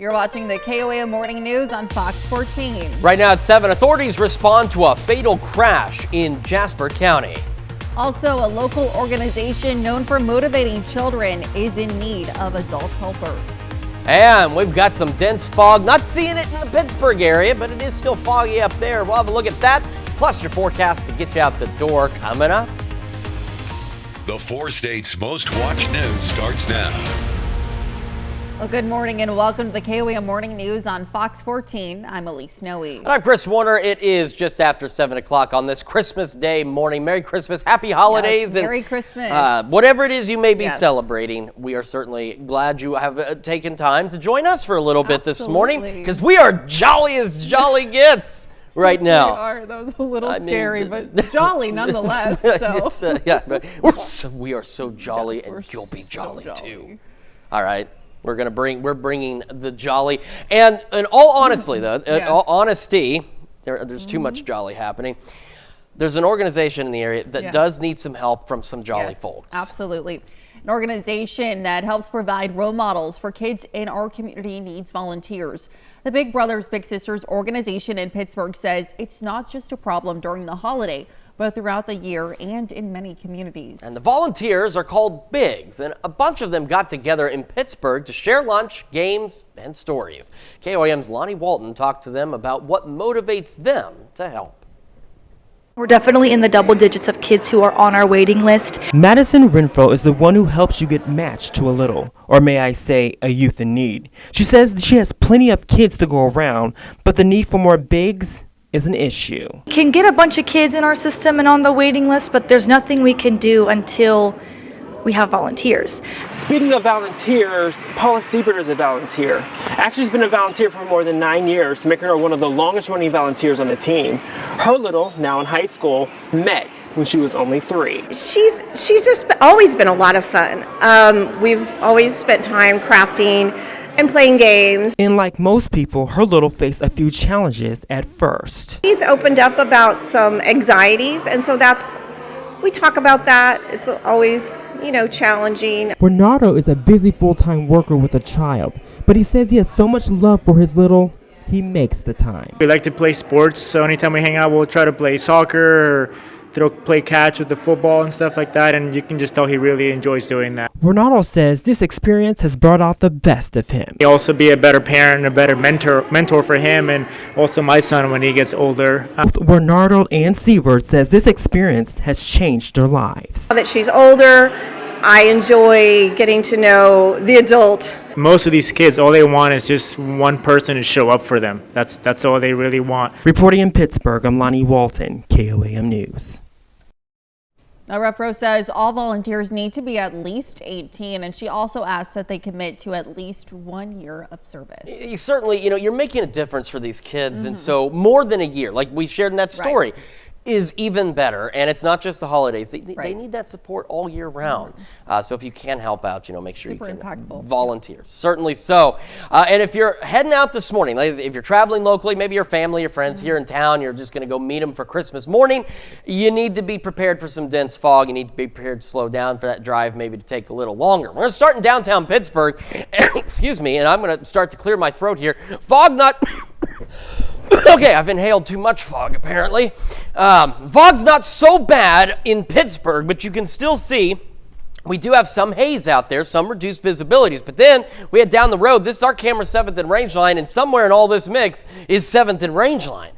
You're watching the KOAM Morning News on Fox 14. Right now at 7, authorities respond to a fatal crash in Jasper County. Also, a local organization known for motivating children is in need of adult helpers. And we've got some dense fog. Not seeing it in the Pittsburgh area, but it is still foggy up there. We'll have a look at that, plus your forecast to get you out the door coming up. The 4 states' most watched news starts now. Well, good morning and welcome to the KOAM Morning News on Fox 14. I'm Elise Snowy. And I'm Chris Warner. It is just after 7 o'clock on this Christmas Day morning. Merry Christmas, happy holidays. Yes, Merry Christmas. Whatever it is you may be celebrating, we are certainly glad you have taken time to join us for a little bit this morning, because we are jolly as jolly gets. Right now. That was a little scary, but jolly nonetheless. So. But we are so jolly, and you'll be jolly too. All right, we're bringing the jolly, and in all honesty, though, all honesty, there's too much jolly happening. There's an organization in the area that does need some help from some jolly folks. Absolutely. An organization that helps provide role models for kids in our community needs volunteers. The Big Brothers Big Sisters organization in Pittsburgh says it's not just a problem during the holiday, but throughout the year and in many communities. And the volunteers are called Bigs, and a bunch of them got together in Pittsburgh to share lunch, games, and stories. KOAM's Lonnie Walton talked to them about what motivates them to help. We're definitely in the double digits of kids who are on our waiting list. Madison Renfro is the one who helps you get matched to a little, or may I say, a youth in need. She says she has plenty of kids to go around, but the need for more bigs is an issue. We can get a bunch of kids in our system and on the waiting list, but there's nothing we can do until we have volunteers. Speaking of volunteers, Paula Siebert is a volunteer. Actually, she's been a volunteer for more than 9 years, making her one of the longest running volunteers on the team. Her little, now in high school, met when she was only 3. She's just always been a lot of fun. We've always spent time crafting and playing games. And like most people, her little faced a few challenges at first. She's opened up about some anxieties, and so we talk about that. It's always, challenging. Bernardo is a busy full-time worker with a child, but he says he has so much love for his little, he makes the time. We like to play sports, so anytime we hang out, we'll try to play soccer or play catch with the football and stuff like that, and you can just tell he really enjoys doing that. Bernardo says this experience has brought out the best of him. He'll also be a better parent, a better mentor for him, and also my son when he gets older. Both Bernardo and Siebert says this experience has changed their lives. Now that she's older, I enjoy getting to know the adult. Most of these kids, all they want is just one person to show up for them. That's all they really want. Reporting in Pittsburgh, I'm Lonnie Walton, KOAM News. Now, Renfro says all volunteers need to be at least 18, and she also asks that they commit to at least 1 year of service. You certainly, you're making a difference for these kids, and so more than a year, like we shared in that story, is even better. And it's not just the holidays. They need that support all year round. So if you can help out, make sure you can volunteer. Certainly so. And if you're heading out this morning, like if you're traveling locally, maybe your family, your friends here in town, you're just going to go meet them for Christmas morning, you need to be prepared for some dense fog. You need to be prepared to slow down for that drive, maybe to take a little longer. We're going to start in downtown Pittsburgh. Excuse me, and I'm going to start to clear my throat here. Fog not... Okay, I've inhaled too much fog, apparently. Fog's not so bad in Pittsburgh, but you can still see we do have some haze out there, some reduced visibilities. But then we head down the road. This is our camera 7th and Rangeline, and somewhere in all this mix is 7th and Rangeline.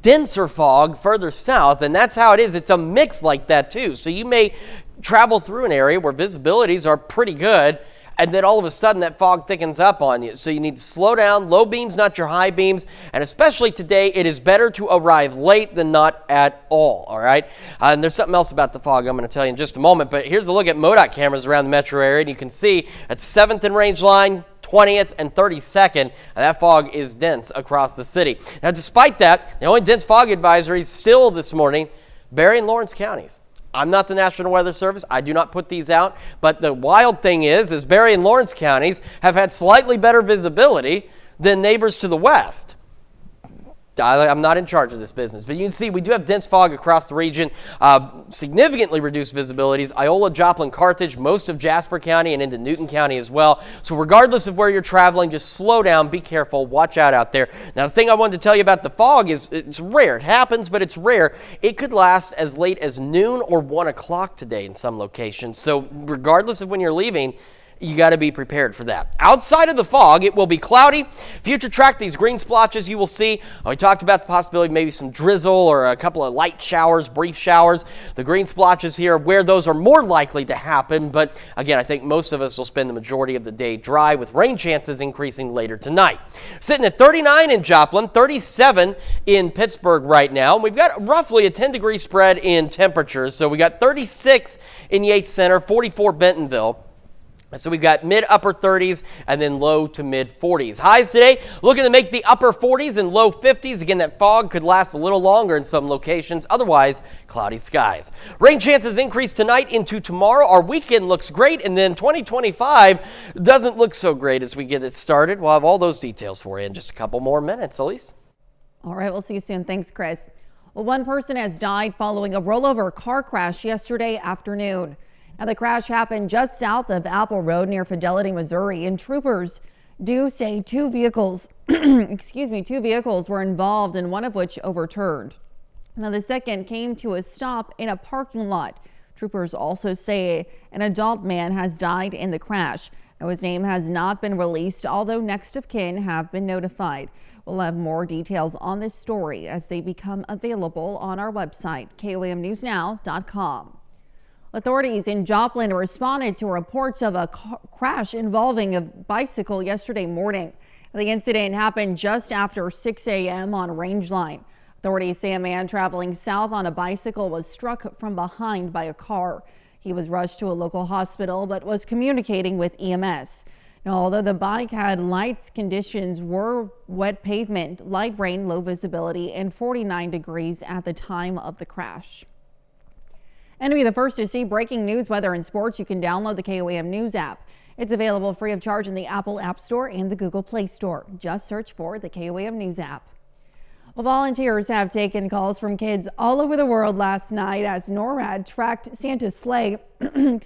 Denser fog further south, and that's how it is. It's a mix like that, too. So you may travel through an area where visibilities are pretty good, and then all of a sudden that fog thickens up on you. So you need to slow down. Low beams, not your high beams. And especially today, it is better to arrive late than not at all right? And there's something else about the fog I'm going to tell you in just a moment. But here's a look at MoDOT cameras around the metro area. And you can see at 7th and Rangeline, 20th and 32nd, and that fog is dense across the city. Now, despite that, the only dense fog advisories still this morning, Barry and Lawrence counties. I'm not the National Weather Service. I do not put these out. But the wild thing is Barry and Lawrence counties have had slightly better visibility than neighbors to the west. I'm not in charge of this business, but you can see we do have dense fog across the region, significantly reduced visibilities. Iola, Joplin, Carthage, most of Jasper County, and into Newton County as well. So regardless of where you're traveling, just slow down, be careful, watch out there. Now, the thing I wanted to tell you about the fog is it's rare. It happens, but it's rare. It could last as late as noon or 1 o'clock today in some locations. So regardless of when you're leaving, you got to be prepared for that. Outside of the fog, it will be cloudy. Future track, these green splotches you will see. We talked about the possibility of maybe some drizzle or a couple of light showers, brief showers. The green splotches here, where those are more likely to happen. But again, I think most of us will spend the majority of the day dry, with rain chances increasing later tonight. Sitting at 39 in Joplin, 37 in Pittsburgh right now. We've got roughly a 10-degree spread in temperatures. So we got 36 in Yates Center, 44 Bentonville. So we've got mid-upper 30s and then low to mid-40s. Highs today looking to make the upper 40s and low 50s. Again, that fog could last a little longer in some locations. Otherwise, cloudy skies. Rain chances increase tonight into tomorrow. Our weekend looks great, and then 2025 doesn't look so great as we get it started. We'll have all those details for you in just a couple more minutes. Elise? All right, we'll see you soon. Thanks, Chris. Well, one person has died following a rollover car crash yesterday afternoon. Now, the crash happened just south of Apple Road near Fidelity, Missouri, and troopers do say two vehicles were involved, and one of which overturned. Now, the second came to a stop in a parking lot. Troopers also say an adult man has died in the crash. Now, his name has not been released, although next of kin have been notified. We'll have more details on this story as they become available on our website, KOAMNewsNow.com. Authorities in Joplin responded to reports of a crash involving a bicycle yesterday morning. The incident happened just after 6 a.m. on Rangeline. Authorities say a man traveling south on a bicycle was struck from behind by a car. He was rushed to a local hospital but was communicating with EMS. Now, although the bike had light conditions, were wet pavement, light rain, low visibility, and 49 degrees at the time of the crash. And to be the first to see breaking news, weather, and sports, you can download the KOAM News app. It's available free of charge in the Apple App Store and the Google Play Store. Just search for the KOAM News app. Well, volunteers have taken calls from kids all over the world last night as NORAD tracked Santa's sleigh from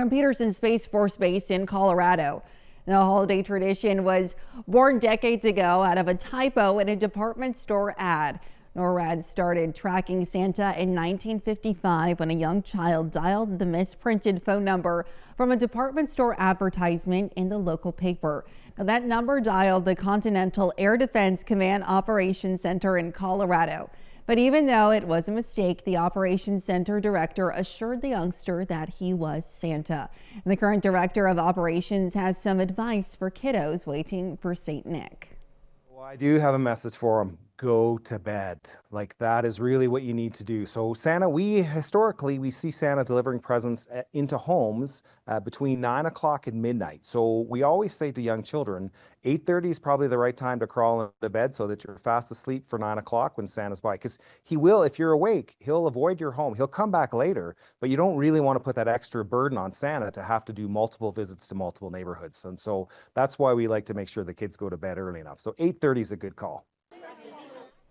Peterson Space Force Base in Colorado. The holiday tradition was born decades ago out of a typo in a department store ad. NORAD started tracking Santa in 1955 when a young child dialed the misprinted phone number from a department store advertisement in the local paper. Now, that number dialed the Continental Air Defense Command Operations Center in Colorado. But even though it was a mistake, the Operations Center director assured the youngster that he was Santa. And the current director of operations has some advice for kiddos waiting for St. Nick. Well, I do have a message for them. Go to bed. Like, that is really what you need to do. So Santa, we see Santa delivering presents into homes between 9 o'clock and midnight. So we always say to young children, 8:30 is probably the right time to crawl into bed so that you're fast asleep for 9 o'clock when Santa's by. Because he will, if you're awake, he'll avoid your home. He'll come back later, but you don't really want to put that extra burden on Santa to have to do multiple visits to multiple neighborhoods. And so that's why we like to make sure the kids go to bed early enough. So 8:30 is a good call.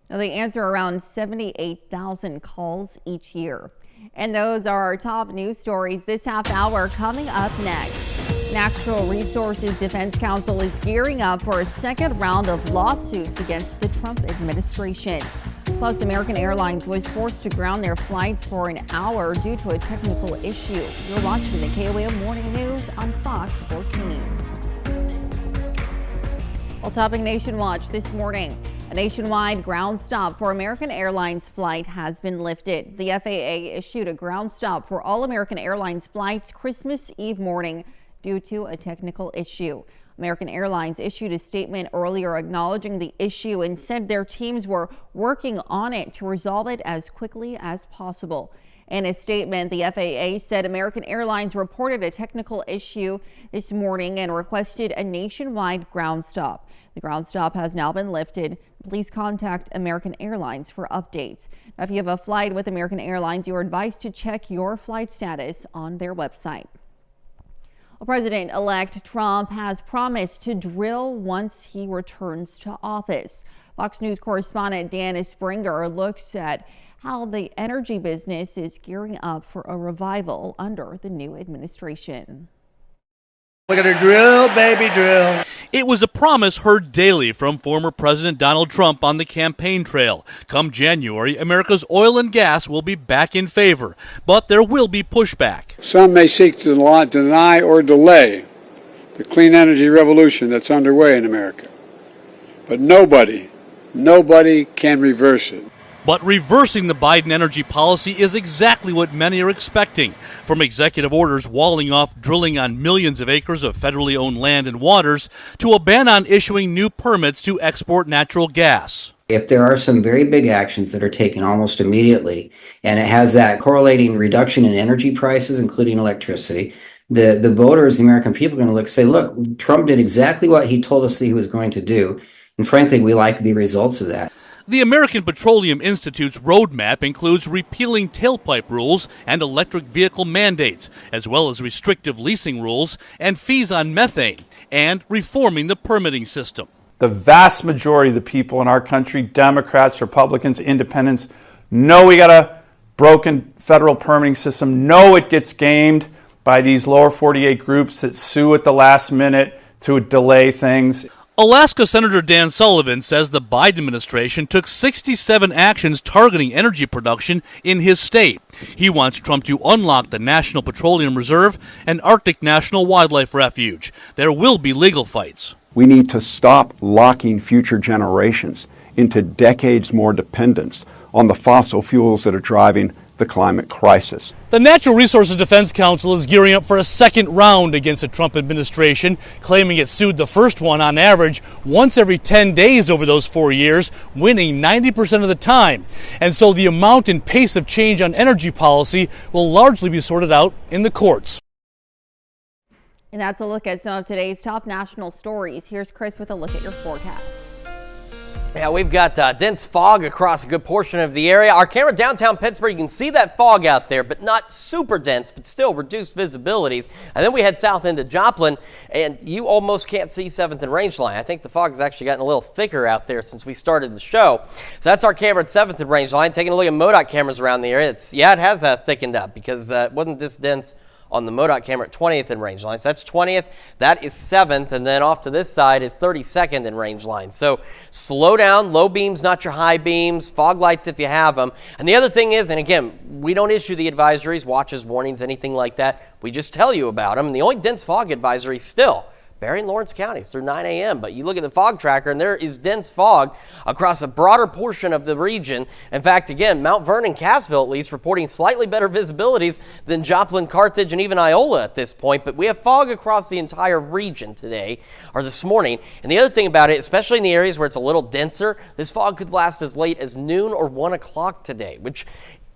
Now, they answer around 78,000 calls each year. And those are our top news stories this half hour. Coming up next, Natural Resources Defense Council is gearing up for a second round of lawsuits against the Trump administration. Plus, American Airlines was forced to ground their flights for an hour due to a technical issue. You're watching the KOAM Morning News on Fox 14. Well, topping Nation Watch this morning. A nationwide ground stop for American Airlines flight has been lifted. The FAA issued a ground stop for all American Airlines flights Christmas Eve morning due to a technical issue. American Airlines issued a statement earlier acknowledging the issue and said their teams were working on it to resolve it as quickly as possible. In a statement, the FAA said American Airlines reported a technical issue this morning and requested a nationwide ground stop. The ground stop has now been lifted. Please contact American Airlines for updates. Now, if you have a flight with American Airlines, you are advised to check your flight status on their website. President-elect Trump has promised to drill once he returns to office. Fox News correspondent Dan Springer looks at how the energy business is gearing up for a revival under the new administration. We're gonna drill, baby, drill. It was a promise heard daily from former President Donald Trump on the campaign trail. Come January, America's oil and gas will be back in favor, but there will be pushback. Some may seek to deny or delay the clean energy revolution that's underway in America. But nobody can reverse it. But reversing the Biden energy policy is exactly what many are expecting. From executive orders walling off drilling on millions of acres of federally owned land and waters to a ban on issuing new permits to export natural gas. If there are some very big actions that are taken almost immediately, and it has that correlating reduction in energy prices, including electricity, the voters, the American people are going to look and say, look, Trump did exactly what he told us that he was going to do. And frankly, we like the results of that. The American Petroleum Institute's roadmap includes repealing tailpipe rules and electric vehicle mandates, as well as restrictive leasing rules and fees on methane, and reforming the permitting system. The vast majority of the people in our country, Democrats, Republicans, Independents, know we got a broken federal permitting system, know it gets gamed by these lower 48 groups that sue at the last minute to delay things. Alaska Senator Dan Sullivan says the Biden administration took 67 actions targeting energy production in his state. He wants Trump to unlock the National Petroleum Reserve and Arctic National Wildlife Refuge. There will be legal fights. We need to stop locking future generations into decades more dependence on the fossil fuels that are driving the climate crisis. The Natural Resources Defense Council is gearing up for a second round against the Trump administration, claiming it sued the first one on average once every 10 days over those 4 years, winning 90% of the time. And so the amount and pace of change on energy policy will largely be sorted out in the courts. And that's a look at some of today's top national stories. Here's Chris with a look at your forecast. Yeah, we've got dense fog across a good portion of the area. Our camera downtown Pittsburgh, you can see that fog out there, but not super dense, but still reduced visibilities. And then we head south into Joplin, and you almost can't see 7th and Rangeline. I think the fog has actually gotten a little thicker out there since we started the show. So that's our camera at 7th and Rangeline. Taking a look at MoDOT cameras around the area, it has thickened up because it wasn't this dense on the MoDOT camera at 20th and Rangeline. So that's 20th, that is 7th, and then off to this side is 32nd and Rangeline. So slow down, low beams, not your high beams, fog lights if you have them. And the other thing is, and again, we don't issue the advisories, watches, warnings, anything like that. We just tell you about them. And the only dense fog advisory still Barry and Lawrence counties through 9 a.m. But you look at the fog tracker, and there is dense fog across a broader portion of the region. In fact, again, Mount Vernon, Cassville at least, reporting slightly better visibilities than Joplin, Carthage, and even Iola at this point. But we have fog across the entire region today, or this morning. And the other thing about it, especially in the areas where it's a little denser, this fog could last as late as noon or 1 o'clock today, which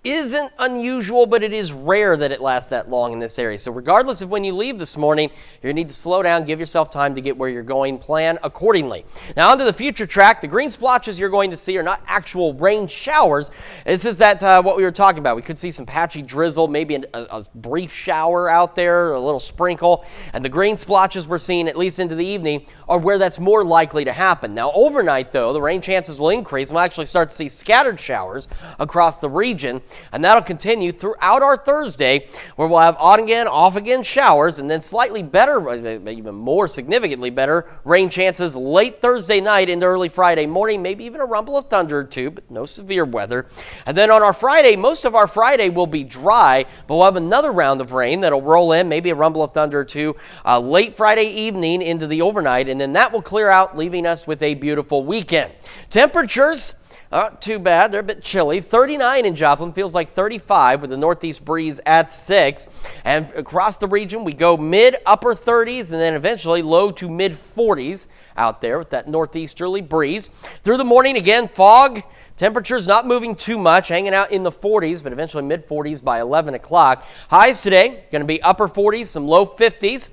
isn't unusual, but it is rare that it lasts that long in this area. So regardless of when you leave this morning, you're going to need to slow down, give yourself time to get where you're going, plan accordingly. Now onto the future track. The green splotches you're going to see are not actual rain showers. This is what we were talking about. We could see some patchy drizzle, maybe a brief shower out there, a little sprinkle. And the green splotches we're seeing, at least into the evening, are where that's more likely to happen. Now overnight, though, the rain chances will increase. We'll actually start to see scattered showers across the region. And that'll continue throughout our Thursday, where we'll have on again, off again showers, and then slightly better, even more significantly better, rain chances late Thursday night into early Friday morning, maybe even a rumble of thunder or two, but no severe weather. And then on our Friday, most of our Friday will be dry, but we'll have another round of rain that'll roll in, maybe a rumble of thunder or two, late Friday evening into the overnight, and then that will clear out, leaving us with a beautiful weekend. Temperatures, not too bad. They're a bit chilly. 39 in Joplin, feels like 35 with a northeast breeze at 6. And across the region, we go mid-upper 30s and then eventually low to mid-40s out there with that northeasterly breeze. Through the morning, again, fog. Temperatures not moving too much, hanging out in the 40s, but eventually mid-40s by 11 o'clock. Highs today going to be upper 40s, some low 50s.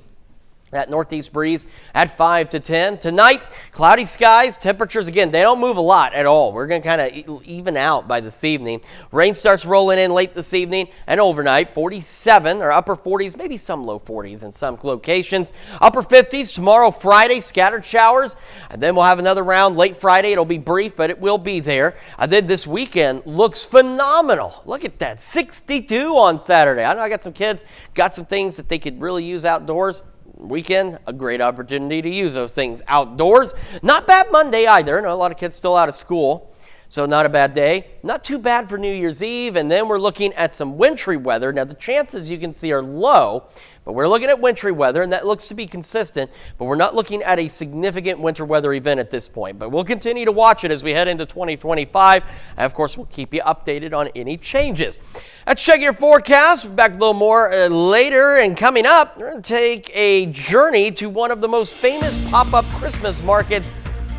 That northeast breeze at 5 to 10. Tonight, cloudy skies, temperatures, again, they don't move a lot at all. We're going to kind of even out by this evening. Rain starts rolling in late this evening and overnight. 47 or upper 40s, maybe some low 40s in some locations. Upper 50s tomorrow, Friday, scattered showers. And then we'll have another round late Friday. It'll be brief, but it will be there. And then this weekend looks phenomenal. Look at that, 62 on Saturday. I know I got some kids, got some things that they could really use outdoors. Weekend, a great opportunity to use those things outdoors. Not bad Monday either. I know a lot of kids still out of school, so not a bad day. Not too bad for New Year's Eve, and then we're looking at some wintry weather. Now, the chances you can see are low, but we're looking at wintry weather, and that looks to be consistent, but we're not looking at a significant winter weather event at this point. But we'll continue to watch it as we head into 2025, and of course, we'll keep you updated on any changes. Let's check your forecast. We'll be back a little more later, and coming up, we're going to take a journey to one of the most famous pop-up Christmas markets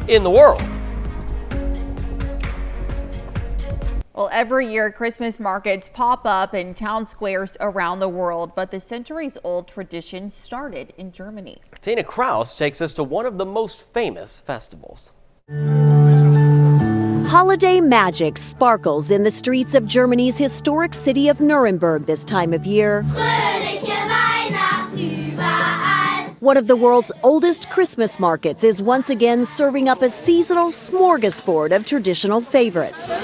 in the world. Well, every year, Christmas markets pop up in town squares around the world, but the centuries-old tradition started in Germany. Tina Kraus takes us to one of the most famous festivals. Holiday magic sparkles in the streets of Germany's historic city of Nuremberg this time of year. One of the world's oldest Christmas markets is once again serving up a seasonal smorgasbord of traditional favorites.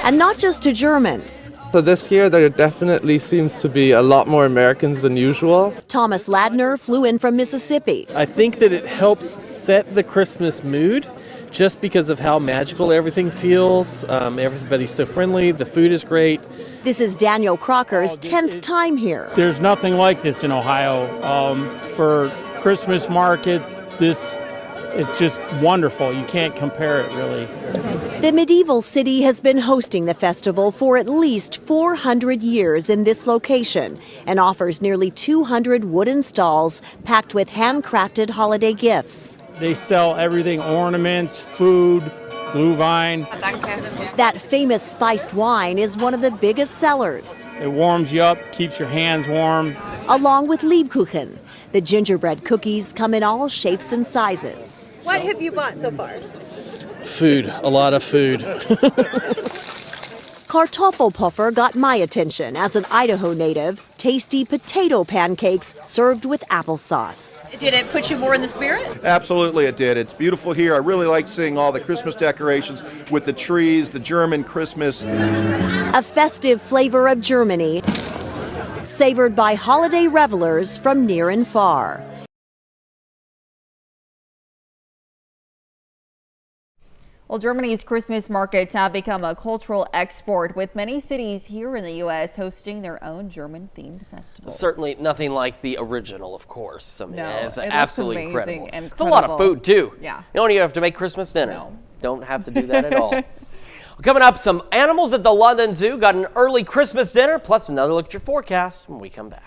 And not just to Germans. So this year there definitely seems to be a lot more Americans than usual. Thomas Ladner flew in from Mississippi. I think that it helps set the Christmas mood just because of how magical everything feels. Everybody's so friendly, the food is great. This is Daniel Crocker's 10th time here. There's nothing like this in Ohio. For Christmas markets, it's just wonderful. You can't compare it, really. The medieval city has been hosting the festival for at least 400 years in this location and offers nearly 200 wooden stalls packed with handcrafted holiday gifts. They sell everything, ornaments, food, Glühwein. That famous spiced wine is one of the biggest sellers. It warms you up, keeps your hands warm. Along with Lebkuchen. The gingerbread cookies come in all shapes and sizes. What have you bought so far? Food, a lot of food. Kartoffelpuffer got my attention as an Idaho native. Tasty potato pancakes served with applesauce. Did it put you more in the spirit? Absolutely it did. It's beautiful here. I really like seeing all the Christmas decorations with the trees, the German Christmas. A festive flavor of Germany, savored by holiday revelers from near and far. Well, Germany's Christmas markets have become a cultural export, with many cities here in the U.S. hosting their own German-themed festivals. Certainly nothing like the original, of course. I mean, No, it's it looks absolutely amazing incredible. and It's a lot of food, too. Yeah. You don't even have to make Christmas dinner. No. Don't have to do that at all. Coming up, some animals at the London Zoo got an early Christmas dinner, plus another look at your forecast when we come back.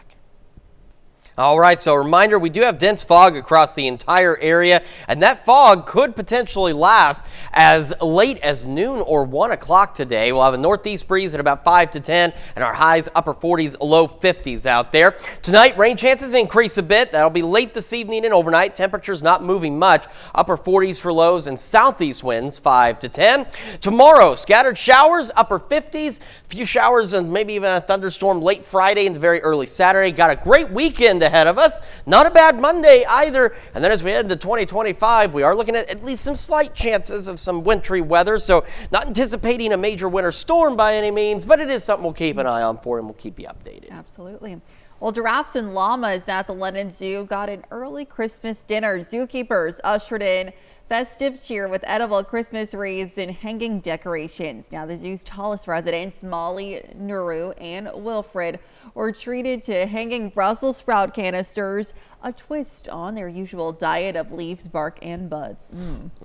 All right, so a reminder, we do have dense fog across the entire area, and that fog could potentially last as late as noon or 1 o'clock today. We'll have a northeast breeze at about 5 to 10, and our highs upper 40s, low 50s out there. Tonight, rain chances increase a bit. That'll be late this evening and overnight. Temperatures not moving much. Upper 40s for lows and southeast winds 5 to 10. Tomorrow, scattered showers, upper 50s, a few showers and maybe even a thunderstorm late Friday into very early Saturday. Got a great weekend ahead of us. Not a bad Monday either. And then as we head into 2025, we are looking at least some slight chances of some wintry weather. So not anticipating a major winter storm by any means, but it is something we'll keep an eye on for and we'll keep you updated. Absolutely. Well, giraffes and llamas at the London Zoo got an early Christmas dinner. Zookeepers ushered in festive cheer with edible Christmas wreaths and hanging decorations. Now, the zoo's tallest residents, Molly, Nuru, and Wilfred, were treated to hanging Brussels sprout canisters, a twist on their usual diet of leaves, bark, and buds.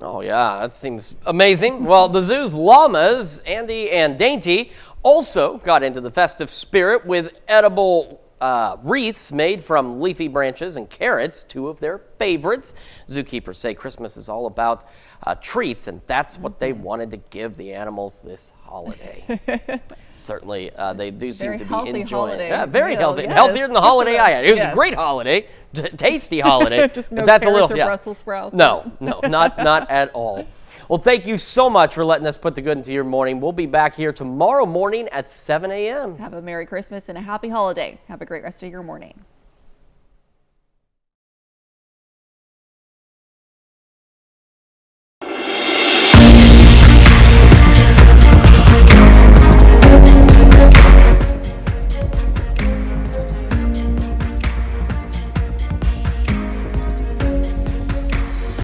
Oh, yeah, that seems amazing. Well, the zoo's llamas, Andy and Dainty, also got into the festive spirit with edible wreaths made from leafy branches and carrots, two of their favorites. Zookeepers say Christmas is all about treats, and that's what they wanted to give the animals this holiday. certainly they do seem Very to be healthy enjoying it. holiday Yeah, very meal, healthy. yes. Healthier than the holiday I had. It was Yes. a great holiday, tasty holiday. Just but no that's a carrots little, or yeah. Brussels sprouts. No, not at all. Well, thank you so much for letting us put the good into your morning. We'll be back here tomorrow morning at 7 a.m. Have a Merry Christmas and a happy holiday. Have a great rest of your morning.